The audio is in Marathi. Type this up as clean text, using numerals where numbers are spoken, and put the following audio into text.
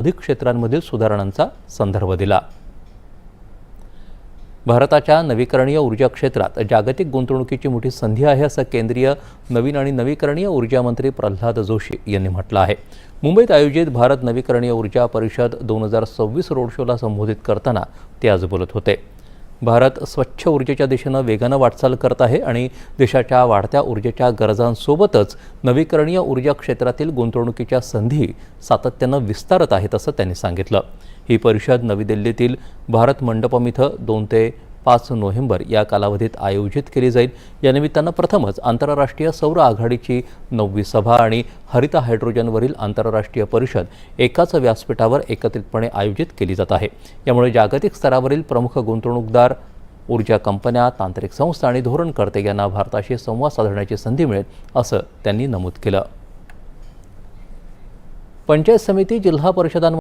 अधिक क्षेत्रांमधील सुधारणांचा संदर्भ दिला। भारताच्या नवीकरणीय ऊर्जा क्षेत्रात जागतिक गुंतवणुकीची मोठी संधी आहे असं केंद्रीय नवीन आणि नवीकरणीय ऊर्जा मंत्री प्रल्हाद जोशी यांनी म्हटलं आहे। मुंबईत आयोजित भारत नवीकरणीय ऊर्जा परिषद 2026 रोड शोला संबोधित करताना ते आज बोलत होते। भारत स्वच्छ ऊर्जेच्या दिशेनं वेगानं वाटचाल करत आहे आणि देशाच्या वाढत्या ऊर्जेच्या गरजांसोबतच नवीकरणीय ऊर्जा क्षेत्रातील गुंतवणुकीच्या संधी सातत्यानं विस्तारत आहेत असं त्यांनी सांगितलं। ही परिषद नवी दिल्लीतील भारत मंडपम इथं 2 ते 5 नोव्हेंबर या कालावधीत आयोजित केली जाईल। या निमित्तानं प्रथमच आंतरराष्ट्रीय सौर आघाडीची 9वी सभा आणि हरित हायड्रोजनवरील आंतरराष्ट्रीय परिषद एकाच व्यासपीठावर एकत्रितपणे आयोजित केली जात आहे। यामुळे जागतिक स्तरावरील प्रमुख गुंतवणूकदार, ऊर्जा कंपन्या, तांत्रिक संस्था आणि धोरणकर्ते यांना भारताशी संवाद साधण्याची संधी मिळेल असं त्यांनी नमूद केलं। पंचायत समिती, जिल्हा परिषदांमध्ये